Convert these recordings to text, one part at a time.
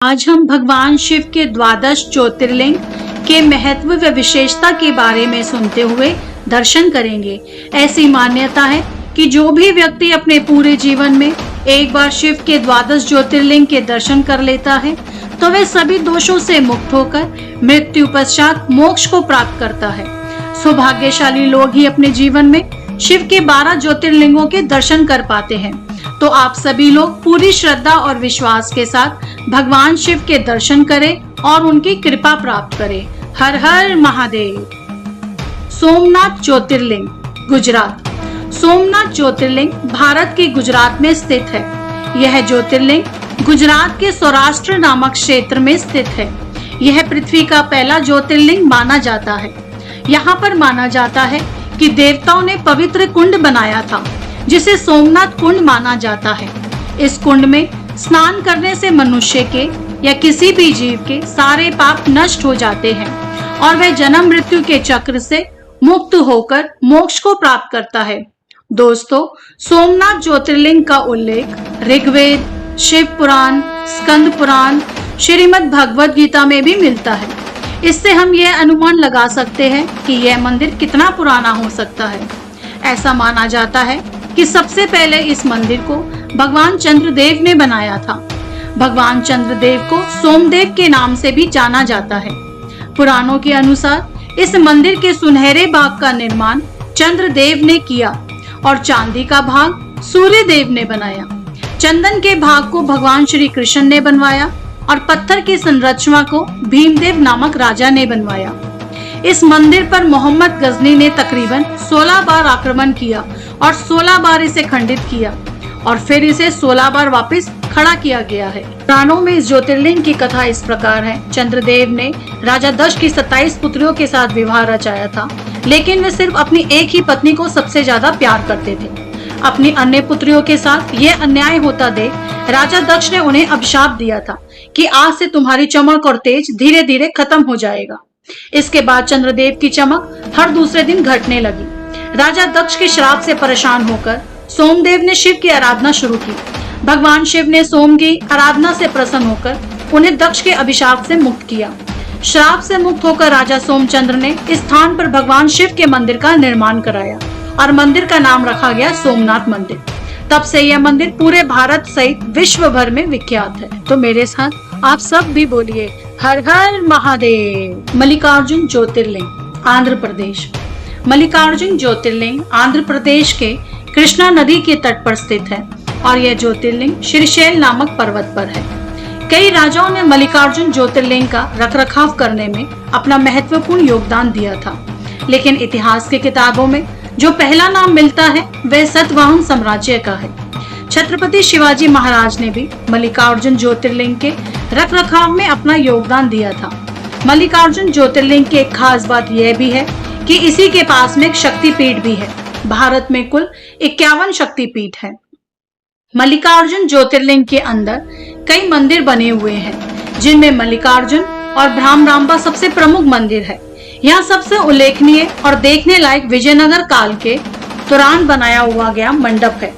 आज हम भगवान शिव के द्वादश ज्योतिर्लिंग के महत्व व विशेषता के बारे में सुनते हुए दर्शन करेंगे। ऐसी मान्यता है कि जो भी व्यक्ति अपने पूरे जीवन में एक बार शिव के द्वादश ज्योतिर्लिंग के दर्शन कर लेता है तो वह सभी दोषों से मुक्त होकर मृत्यु पश्चात मोक्ष को प्राप्त करता है। सौभाग्यशाली लोग ही अपने जीवन में शिव के 12 ज्योतिर्लिंगों के दर्शन कर पाते हैं। तो आप सभी लोग पूरी श्रद्धा और विश्वास के साथ भगवान शिव के दर्शन करें और उनकी कृपा प्राप्त करें। हर हर महादेव। सोमनाथ ज्योतिर्लिंग, गुजरात। सोमनाथ ज्योतिर्लिंग भारत के गुजरात में स्थित है। यह ज्योतिर्लिंग गुजरात के सौराष्ट्र नामक क्षेत्र में स्थित है। यह पृथ्वी का पहला ज्योतिर्लिंग माना जाता है। यहाँ पर माना जाता है कि देवताओं ने पवित्र कुंड बनाया था जिसे सोमनाथ कुंड माना जाता है। इस कुंड में स्नान करने से मनुष्य के या किसी भी जीव के सारे पाप नष्ट हो जाते हैं और वह जन्म मृत्यु के चक्र से मुक्त होकर मोक्ष को प्राप्त करता है। दोस्तों, सोमनाथ ज्योतिर्लिंग का उल्लेख ऋग्वेद, शिव पुराण, स्कंद पुराण, श्रीमद् भगवद गीता में भी मिलता है। इससे हम यह अनुमान लगा सकते हैं कि यह मंदिर कितना पुराना हो सकता है। ऐसा माना जाता है कि सबसे पहले इस मंदिर को भगवान चंद्रदेव ने बनाया था। भगवान चंद्रदेव को सोमदेव के नाम से भी जाना जाता है। पुराणों के अनुसार इस मंदिर के सुनहरे भाग का निर्माण चंद्रदेव ने किया और चांदी का भाग सूर्य देव ने बनाया। चंदन के भाग को भगवान श्री कृष्ण ने बनवाया और पत्थर की संरचना को भीमदेव नामक राजा ने बनवाया। इस मंदिर पर मोहम्मद गजनी ने तकरीबन 16 बार आक्रमण किया और 16 बार इसे खंडित किया और फिर इसे 16 बार वापस खड़ा किया गया है। पुराणों में इस ज्योतिर्लिंग की कथा इस प्रकार है। चंद्रदेव ने राजा दक्ष की 27 पुत्रियों के साथ विवाह रचाया था, लेकिन वे सिर्फ अपनी एक ही पत्नी को सबसे ज्यादा प्यार करते थे। अपनी अन्य पुत्रियों के साथ यह अन्याय होता देख राजा दक्ष ने उन्हें अभिशाप दिया था कि आज से तुम्हारी चमक और तेज धीरे धीरे खत्म हो जाएगा। इसके बाद चंद्रदेव की चमक हर दूसरे दिन घटने लगी। राजा दक्ष के श्राप से परेशान होकर सोमदेव ने शिव की आराधना शुरू की। भगवान शिव ने सोम की आराधना से प्रसन्न होकर उन्हें दक्ष के अभिशाप से मुक्त किया। श्राप से मुक्त होकर राजा सोमचंद्र ने इस स्थान पर भगवान शिव के मंदिर का निर्माण कराया और मंदिर का नाम रखा गया सोमनाथ मंदिर। तब से यह मंदिर पूरे भारत सहित विश्व भर में विख्यात है। तो मेरे साथ आप सब भी बोलिए हर हर महादेव। मल्लिकार्जुन ज्योतिर्लिंग, आंध्र प्रदेश। मल्लिकार्जुन ज्योतिर्लिंग आंध्र प्रदेश के कृष्णा नदी के तट पर स्थित है और यह ज्योतिर्लिंग श्रीशैल नामक पर्वत पर है। कई राजाओं ने मल्लिकार्जुन ज्योतिर्लिंग का रखरखाव करने में अपना महत्वपूर्ण योगदान दिया था, लेकिन इतिहास की किताबों में जो पहला नाम मिलता है वह सतवाहन साम्राज्य का है। छत्रपति शिवाजी महाराज ने भी मल्लिकार्जुन ज्योतिर्लिंग के रखरखाव में अपना योगदान दिया था। मल्लिकार्जुन ज्योतिर्लिंग की एक खास बात यह भी है कि इसी के पास में एक शक्तिपीठ भी है। भारत में कुल 51 शक्तिपीठ है। मल्लिकार्जुन ज्योतिर्लिंग के अंदर कई मंदिर बने हुए हैं, जिनमें मल्लिकार्जुन और भ्रामरांबा सबसे प्रमुख मंदिर है। यहाँ सबसे उल्लेखनीय और देखने लायक विजयनगर काल के दौरान बनाया हुआ गया मंडप है।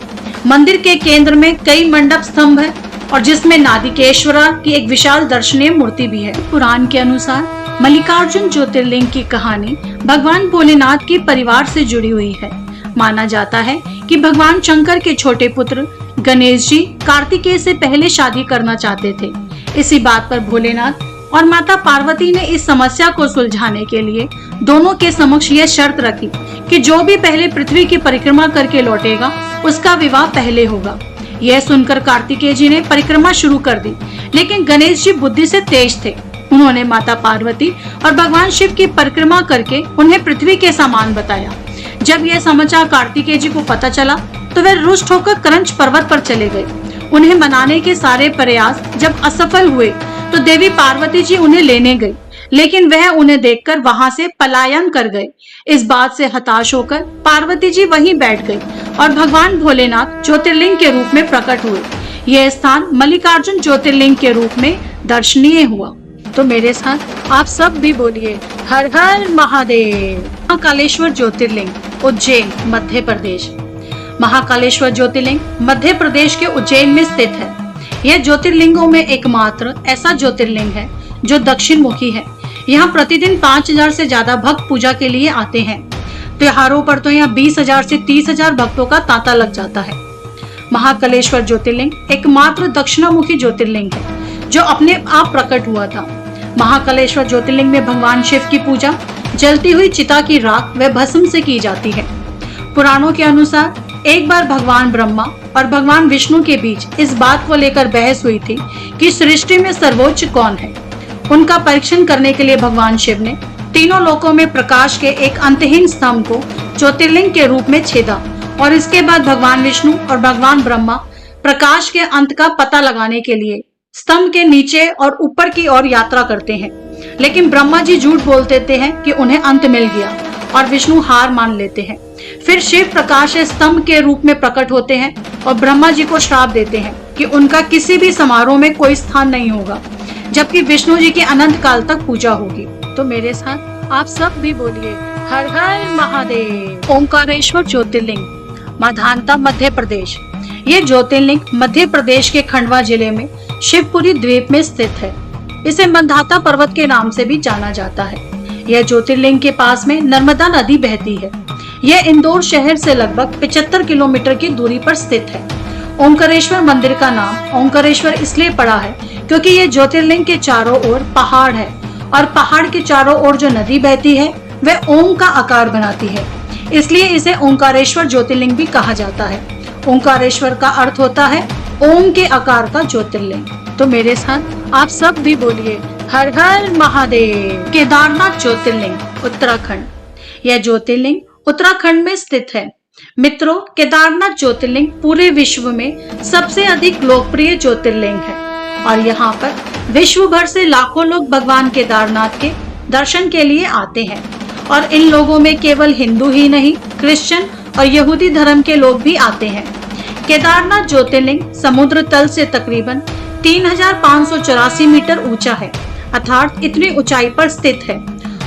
मंदिर के केंद्र में कई मंडप स्तंभ है और जिसमें नादिकेश्वरा की एक विशाल दर्शनीय मूर्ति भी है। पुराण के अनुसार मल्लिकार्जुन ज्योतिर्लिंग की कहानी भगवान भोलेनाथ के परिवार से जुड़ी हुई है। माना जाता है कि भगवान शंकर के छोटे पुत्र गणेश जी कार्तिकेय से पहले शादी करना चाहते थे। इसी बात पर भोलेनाथ और माता पार्वती ने इस समस्या को सुलझाने के लिए दोनों के समक्ष यह शर्त रखी कि जो भी पहले पृथ्वी की परिक्रमा करके लौटेगा उसका विवाह पहले होगा। यह सुनकर कार्तिकेय जी ने परिक्रमा शुरू कर दी, लेकिन गणेश जी बुद्धि से तेज थे। उन्होंने माता पार्वती और भगवान शिव की परिक्रमा करके उन्हें पृथ्वी के समान बताया। जब यह समाचार कार्तिकेय जी को पता चला तो वे रुष्ट होकर क्रंच पर्वत पर चले गए। उन्हें मनाने के सारे प्रयास जब असफल हुए तो देवी पार्वती जी उन्हें लेने गई, लेकिन वह उन्हें देखकर वहां से पलायन कर गए। इस बात से हताश होकर पार्वती जी वहीं बैठ गई और भगवान भोलेनाथ ज्योतिर्लिंग के रूप में प्रकट हुए। यह स्थान मल्लिकार्जुन ज्योतिर्लिंग के रूप में दर्शनीय हुआ। तो मेरे साथ आप सब भी बोलिए हर हर महादेव। महाकालेश्वर ज्योतिर्लिंग, उज्जैन, मध्य प्रदेश। महाकालेश्वर ज्योतिर्लिंग मध्य प्रदेश के उज्जैन में स्थित है। यह ज्योतिर्लिंगों में एकमात्र ऐसा ज्योतिर्लिंग है जो दक्षिण मुखी है। यहाँ प्रतिदिन 5000 से ज्यादा भक्त पूजा के लिए आते हैं। त्योहारों पर तो यहाँ 20,000 से 30,000 भक्तों का तांता लग जाता है। महाकालेश्वर ज्योतिर्लिंग एकमात्र दक्षिणामुखी ज्योतिर्लिंग है जो अपने आप प्रकट हुआ था। महाकालेश्वर ज्योतिर्लिंग में भगवान शिव की पूजा जलती हुई चिता की राख व भस्म से की जाती है। पुराणों के अनुसार एक बार भगवान ब्रह्मा और भगवान विष्णु के बीच इस बात को लेकर बहस हुई थी कि सृष्टि में सर्वोच्च कौन है। उनका परीक्षण करने के लिए भगवान शिव ने तीनों लोकों में प्रकाश के एक अंतहीन स्तंभ को ज्योतिर्लिंग के रूप में छेदा और इसके बाद भगवान विष्णु और भगवान ब्रह्मा प्रकाश के अंत का पता लगाने के लिए स्तंभ के नीचे और ऊपर की ओर यात्रा करते हैं। लेकिन ब्रह्मा जी झूठ बोल देते हैं कि उन्हें अंत मिल गया और विष्णु हार मान लेते हैं। फिर शिव प्रकाश स्तंभ के रूप में प्रकट होते हैं और ब्रह्मा जी को श्राप देते हैं कि उनका किसी भी समारोह में कोई स्थान नहीं होगा, जबकि विष्णु जी की अनंत काल तक पूजा होगी। तो मेरे साथ आप सब भी बोलिए हर हर महादेव। ओंकारेश्वर ज्योतिर्लिंग, माधानता, मध्य प्रदेश। ये ज्योतिर्लिंग मध्य प्रदेश के खंडवा जिले में शिवपुरी द्वीप में स्थित है। इसे मंधाता पर्वत के नाम से भी जाना जाता है। यह ज्योतिर्लिंग के पास में नर्मदा नदी बहती है। यह इंदौर शहर से लगभग 75 किलोमीटर की दूरी पर स्थित है। ओंकारेश्वर मंदिर का नाम ओंकारेश्वर इसलिए पड़ा है क्योंकि यह ज्योतिर्लिंग के चारों ओर पहाड़ है और पहाड़ के चारों ओर जो नदी बहती है वह ओम का आकार बनाती है, इसलिए इसे ओंकारेश्वर ज्योतिर्लिंग भी कहा जाता है। ओंकारेश्वर का अर्थ होता है ओम के आकार का ज्योतिर्लिंग। तो मेरे साथ आप सब भी बोलिए हर हर महादेव। केदारनाथ ज्योतिर्लिंग, उत्तराखंड। यह ज्योतिर्लिंग उत्तराखंड में स्थित है। मित्रों, केदारनाथ ज्योतिर्लिंग पूरे विश्व में सबसे अधिक लोकप्रिय ज्योतिर्लिंग है और यहाँ पर विश्व भर से लाखों लोग भगवान केदारनाथ के दर्शन के लिए आते हैं और इन लोगों में केवल हिंदू ही नहीं, क्रिश्चियन और यहूदी धर्म के लोग भी आते हैं। केदारनाथ ज्योतिर्लिंग समुद्र तल से तकरीबन 3584 मीटर ऊंचा है, अर्थात इतनी ऊंचाई पर स्थित है।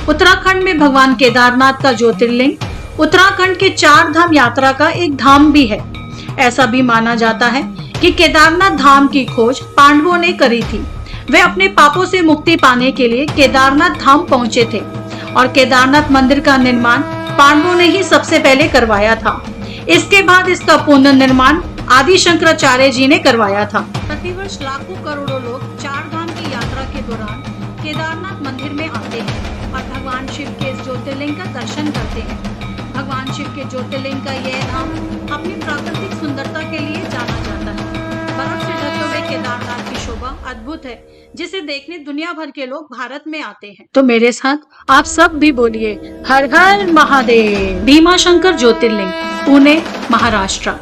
उत्तराखंड में भगवान केदारनाथ का ज्योतिर्लिंग उत्तराखंड के 4 धाम यात्रा का एक धाम भी है। ऐसा भी माना जाता है कि केदारनाथ धाम की खोज पांडवों ने करी थी। वे अपने पापों से मुक्ति पाने के लिए केदारनाथ धाम पहुंचे थे और केदारनाथ मंदिर का निर्माण पांडवों ने ही सबसे पहले करवाया था। इसके बाद इसका पुनर्निर्माण आदि शंकराचार्य जी ने करवाया था। प्रतिवर्ष लाखों करोड़ों लोग 4 धाम की यात्रा के दौरान केदारनाथ मंदिर में आते हैं और भगवान शिव के इस ज्योतिर्लिंग का दर्शन करते हैं। भगवान शिव के ज्योतिर्लिंग का यह धाम अपनी प्राकृतिक सुंदरता के लिए जाना जाता है। बर्फ से ढके हुए केदारनाथ की शोभा अद्भुत है, जिसे देखने दुनिया भर के लोग भारत में आते हैं। तो मेरे साथ आप सब भी बोलिए हर हर महादेव। भीमाशंकर ज्योतिर्लिंग, पुणे, महाराष्ट्र।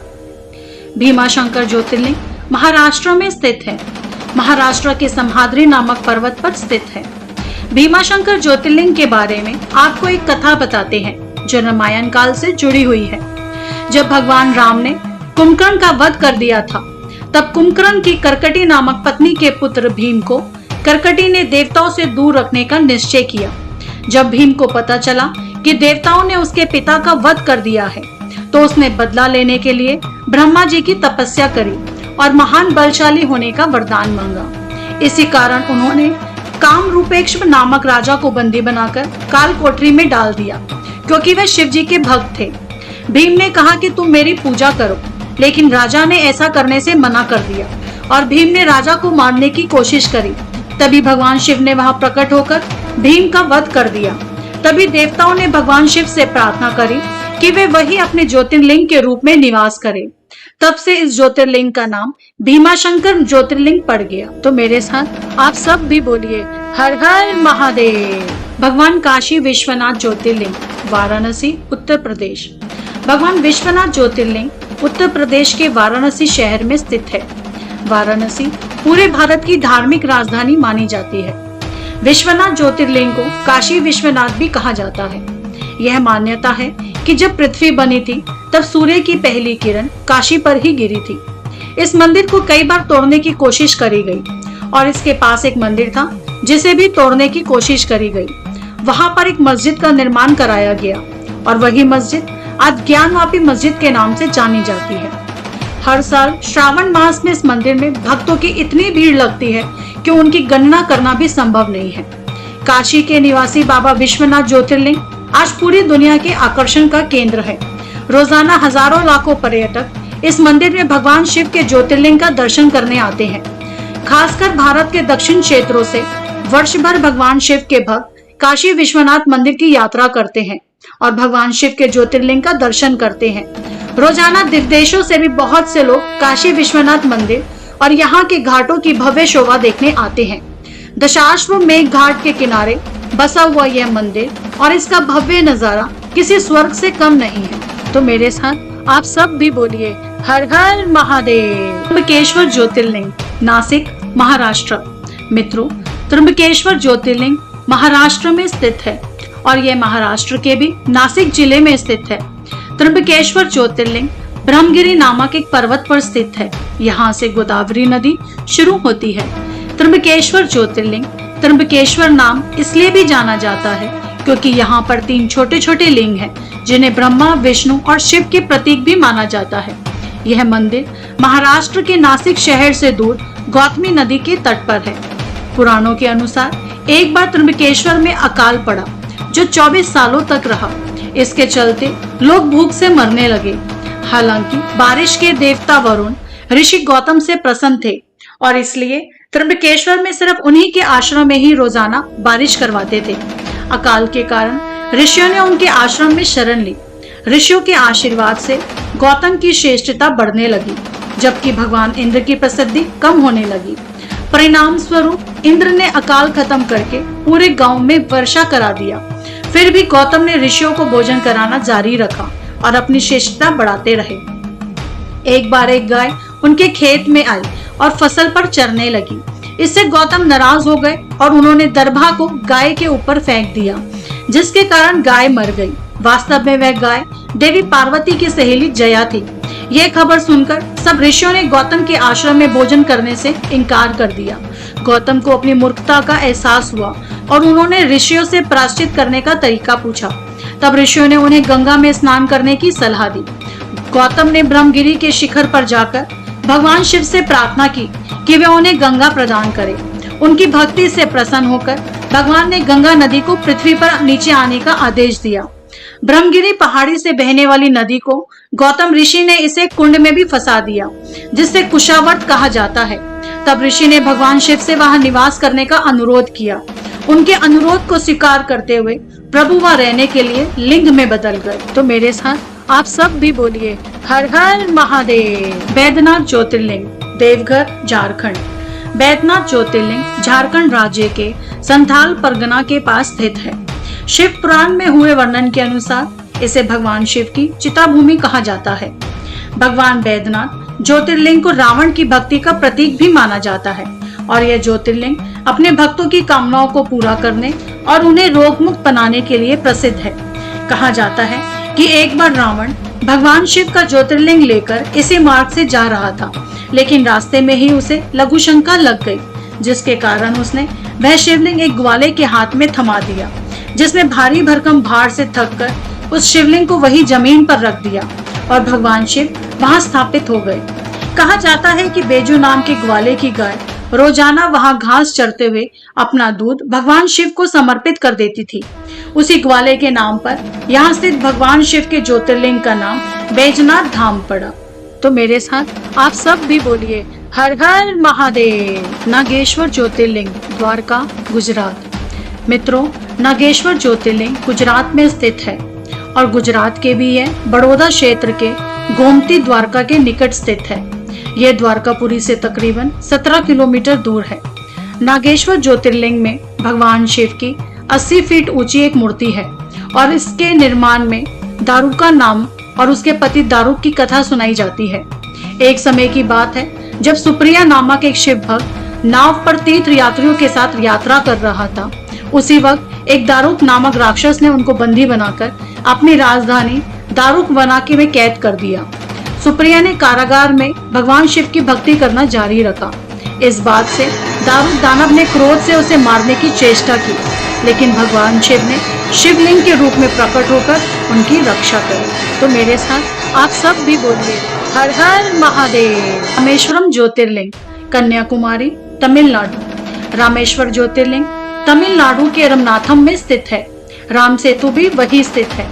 भीमाशंकर ज्योतिर्लिंग महाराष्ट्र में स्थित है। महाराष्ट्र के सम्हाद्री नामक पर्वत पर स्थित है। भीमाशंकर ज्योतिर्लिंग के बारे में आपको एक कथा बताते हैं जो रामायण काल से जुड़ी हुई है। जब भगवान राम ने कुंभकर्ण का वध कर दिया था, तब कुंभकर्ण की कर्कटी नामक पत्नी के पुत्र भीम को कर्कटी ने देवताओं से दूर रखने का निश्चय किया। जब भीम को पता चला कि देवताओं ने उसके पिता का वध कर दिया है, तो उसने बदला लेने के लिए ब्रह्मा जी की तपस्या करी और महान बलशाली होने का वरदान मांगा। इसी कारण उन्होंने कामरूपेक्ष नामक राजा को बंदी बनाकर काल कोठरी में डाल दिया, क्योंकि वे शिव जी के भक्त थे। भीम ने कहा कि तुम मेरी पूजा करो, लेकिन राजा ने ऐसा करने से मना कर दिया और भीम ने राजा को मारने की कोशिश करी। तभी भगवान शिव ने वहां प्रकट होकर भीम का वध कर दिया। तभी देवताओं ने भगवान शिव से प्रार्थना करी कि वे वही अपने ज्योतिर्लिंग के रूप में निवास करें। तब से इस ज्योतिर्लिंग का नाम भीमाशंकर ज्योतिर्लिंग पड़ गया। तो मेरे साथ आप सब भी बोलिए हर हर महादेव। भगवान काशी विश्वनाथ ज्योतिर्लिंग, वाराणसी, उत्तर प्रदेश। भगवान विश्वनाथ ज्योतिर्लिंग उत्तर प्रदेश के वाराणसी शहर में स्थित है। वाराणसी पूरे भारत की धार्मिक राजधानी मानी जाती है। विश्वनाथ ज्योतिर्लिंग को काशी विश्वनाथ भी कहा जाता है। यह मान्यता है कि जब पृथ्वी बनी थी, तब सूर्य की पहली किरण काशी पर ही गिरी थी। इस मंदिर को कई बार तोड़ने की कोशिश करी गई और इसके पास एक मंदिर था जिसे भी तोड़ने की कोशिश करी गई। वहां पर एक मस्जिद का निर्माण कराया गया और वही मस्जिद आज ज्ञानवापी मस्जिद के नाम से जानी जाती है। हर साल श्रावण मास में इस मंदिर में भक्तों की इतनी भीड़ लगती है कि उनकी गणना करना भी संभव नहीं है। काशी के निवासी बाबा विश्वनाथ ज्योतिर्लिंग आज पूरी दुनिया के आकर्षण का केंद्र है। रोजाना हजारों लाखों पर्यटक इस मंदिर में भगवान शिव के ज्योतिर्लिंग का दर्शन करने आते हैं। खासकर भारत के दक्षिण क्षेत्रों से वर्ष भर भगवान शिव के भक्त काशी विश्वनाथ मंदिर की यात्रा करते हैं और भगवान शिव के ज्योतिर्लिंग का दर्शन करते हैं। रोजाना विदेशों से भी बहुत से लोग काशी विश्वनाथ मंदिर और यहाँ के घाटों की भव्य शोभा देखने आते हैं। दशाश्वमेध घाट के किनारे बसा हुआ यह मंदिर और इसका भव्य नजारा किसी स्वर्ग से कम नहीं है। तो मेरे साथ आप सब भी बोलिए हर हर महादेव। त्र्यंबकेश्वर ज्योतिर्लिंग, नासिक, महाराष्ट्र। मित्रों, त्र्यंबकेश्वर ज्योतिर्लिंग महाराष्ट्र में स्थित है और यह महाराष्ट्र के भी नासिक जिले में स्थित है। त्र्यंबकेश्वर ज्योतिर्लिंग ब्रह्मगिरी नामक एक पर्वत पर स्थित है। यहाँ से गोदावरी नदी शुरू होती है। त्र्यंबकेश्वर ज्योतिर्लिंग त्र्यंबकेश्वर नाम इसलिए भी जाना जाता है क्योंकि यहाँ पर 3 छोटे छोटे लिंग हैं, जिन्हें ब्रह्मा, विष्णु और शिव के प्रतीक भी माना जाता है। यह मंदिर महाराष्ट्र के नासिक शहर से दूर गौतमी नदी के तट पर है। पुराणों के अनुसार एक बार त्र्यंबकेश्वर में अकाल पड़ा जो 24 सालों तक रहा। इसके चलते लोग भूख से मरने लगे। हालांकि बारिश के देवता वरुण ऋषि गौतम से प्रसन्न थे और इसलिए त्र्यंबकेश्वर में सिर्फ उन्हीं के आश्रम में ही रोजाना बारिश करवाते थे। अकाल के कारण ऋषियों ने उनके आश्रम में शरण ली। ऋषियों के आशीर्वाद से गौतम की श्रेष्ठता बढ़ने लगी, जबकि भगवान इंद्र की प्रसिद्धि कम होने लगी। परिणाम स्वरूप इंद्र ने अकाल खत्म करके पूरे गांव में वर्षा करा दिया। फिर भी गौतम ने ऋषियों को भोजन कराना जारी रखा और अपनी श्रेष्ठता बढ़ाते रहे। एक बार एक गाय उनके खेत में आई और फसल पर चरने लगी। इससे गौतम नाराज हो गए और उन्होंने दरभा को गाय के ऊपर फेंक दिया, जिसके कारण गाय मर गई। वास्तव में वह गाय देवी पार्वती की सहेली जया थी। यह खबर सुनकर सब ऋषियों ने गौतम के आश्रम में भोजन करने से इनकार कर दिया। गौतम को अपनी मूर्खता का एहसास हुआ और उन्होंने ऋषियों से प्रायश्चित करने का तरीका पूछा। तब ऋषियों ने उन्हें गंगा में स्नान करने की सलाह दी। गौतम ने ब्रह्मगिरी के शिखर पर जाकर भगवान शिव से प्रार्थना की कि वे उन्हें गंगा प्रदान करें। उनकी भक्ति से प्रसन्न होकर भगवान ने गंगा नदी को पृथ्वी पर नीचे आने का आदेश दिया। ब्रह्मगिरी पहाड़ी से बहने वाली नदी को गौतम ऋषि ने इसे कुंड में भी फंसा दिया, जिससे कुशावर्त कहा जाता है। तब ऋषि ने भगवान शिव से वहां निवास करने का अनुरोध किया। उनके अनुरोध को स्वीकार करते हुए प्रभु वहां रहने के लिए लिंग में बदल गए। तो मेरे साथ आप सब भी बोलिए हर हर महादेव। बैद्यनाथ ज्योतिर्लिंग, देवघर, झारखंड। बैद्यनाथ ज्योतिर्लिंग झारखंड राज्य के संथाल परगना के पास स्थित है। शिव पुराण में हुए वर्णन के अनुसार इसे भगवान शिव की चिता भूमि कहा जाता है। भगवान बैद्यनाथ ज्योतिर्लिंग को रावण की भक्ति का प्रतीक भी माना जाता है और यह ज्योतिर्लिंग अपने भक्तों की कामनाओं को पूरा करने और उन्हें रोग मुक्त बनाने के लिए प्रसिद्ध है। कहा जाता है कि एक बार रावण भगवान शिव का ज्योतिर्लिंग लेकर इसी मार्ग से जा रहा था, लेकिन रास्ते में ही उसे लघु शंका लग गई, जिसके कारण उसने वह शिवलिंग एक ग्वाले के हाथ में थमा दिया, जिसमें भारी भरकम भार से थककर उस शिवलिंग को वही जमीन पर रख दिया और भगवान शिव वहां स्थापित हो गए। कहा जाता है कि बेजू नाम के ग्वाले की गाय रोजाना वहां घास चरते हुए अपना दूध भगवान शिव को समर्पित कर देती थी। उसी ग्वाले के नाम पर यहाँ स्थित भगवान शिव के ज्योतिर्लिंग का नाम बैजनाथ धाम पड़ा। तो मेरे साथ आप सब भी बोलिए हर हर महादेव। नागेश्वर ज्योतिर्लिंग, द्वारका, गुजरात। मित्रों, नागेश्वर ज्योतिर्लिंग गुजरात में स्थित है और गुजरात के भी यह बड़ौदा क्षेत्र के गोमती द्वारका के निकट स्थित है। यह द्वारकापुरी से तकरीबन 17 किलोमीटर दूर है। नागेश्वर ज्योतिर्लिंग में भगवान शिव की 80 फीट ऊंची एक मूर्ति है और इसके निर्माण में दारुका नाम और उसके पति दारुक की कथा सुनाई जाती है। एक समय की बात है जब सुप्रिया नामक एक शिव भक्त नाव पर तीर्थ यात्रियों के साथ यात्रा कर रहा था। उसी वक्त एक दारुक नामक राक्षस ने उनको बंदी बनाकर अपनी राजधानी दारुक वनाकी में कैद कर दिया। सुप्रिया ने कारागार में भगवान शिव की भक्ति करना जारी रखा। इस बात से दारुक दानव ने क्रोध से उसे मारने की चेष्टा की, लेकिन भगवान शिव ने शिवलिंग के रूप में प्रकट होकर उनकी रक्षा करी। तो मेरे साथ आप सब भी बोलिए हर हर महादेव। रामेश्वरम ज्योतिर्लिंग कन्याकुमारी तमिलनाडु। रामेश्वर ज्योतिर्लिंग तमिलनाडु के रमनाथम में स्थित है। राम सेतु भी वही स्थित है।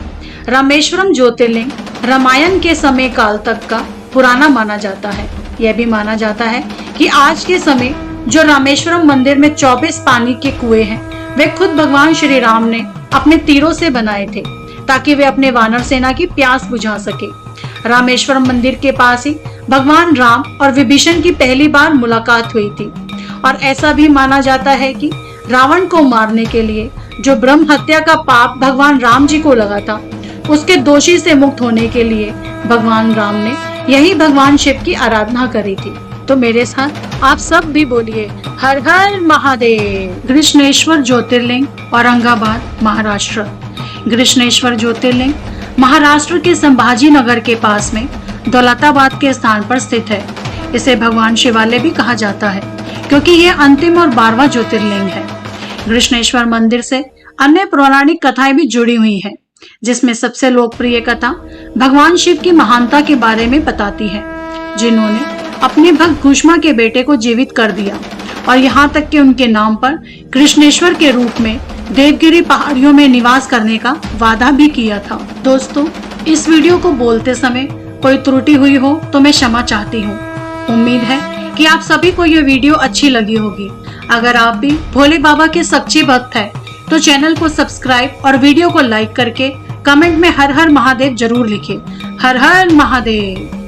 रामेश्वरम ज्योतिर्लिंग रामायण के समय काल तक का पुराना माना जाता है। यह भी माना जाता है कि आज के समय जो रामेश्वरम मंदिर में 24 पानी के कुएं हैं, वे खुद भगवान श्री राम ने अपने तीरों से बनाए थे ताकि वे अपने वानर सेना की प्यास बुझा सके। रामेश्वरम मंदिर के पास ही भगवान राम और विभीषण की पहली बार मुलाकात हुई थी और ऐसा भी माना जाता है कि रावण को मारने के लिए जो ब्रह्म हत्या का पाप भगवान राम जी को लगा था, उसके दोषी से मुक्त होने के लिए भगवान राम ने यही भगवान शिव की आराधना करी थी। तो मेरे साथ आप सब भी बोलिए हर हर महादेव। कृष्णेश्वर ज्योतिर्लिंग औरंगाबाद महाराष्ट्र। कृष्णेश्वर ज्योतिर्लिंग महाराष्ट्र के संभाजी नगर के पास में दौलताबाद के स्थान पर स्थित है। इसे भगवान शिवालय भी कहा जाता है क्योंकि यह अंतिम और 12वां ज्योतिर्लिंग है। कृष्णेश्वर मंदिर से अन्य पौराणिक कथाएं भी जुड़ी हुई हैं, जिसमें सबसे लोकप्रिय कथा भगवान शिव की महानता के बारे में बताती है, जिन्होंने अपने भक्त घुष्मा के बेटे को जीवित कर दिया और यहाँ तक कि उनके नाम पर कृष्णेश्वर के रूप में देवगिरी पहाड़ियों में निवास करने का वादा भी किया था। दोस्तों, इस वीडियो को बोलते समय कोई त्रुटि हुई हो तो मैं क्षमा चाहती हूँ। उम्मीद है कि आप सभी को ये वीडियो अच्छी लगी होगी। अगर आप भी भोले बाबा के सच्चे भक्त हैं तो चैनल को सब्सक्राइब और वीडियो को लाइक करके कमेंट में हर हर महादेव जरूर लिखें। हर हर महादेव।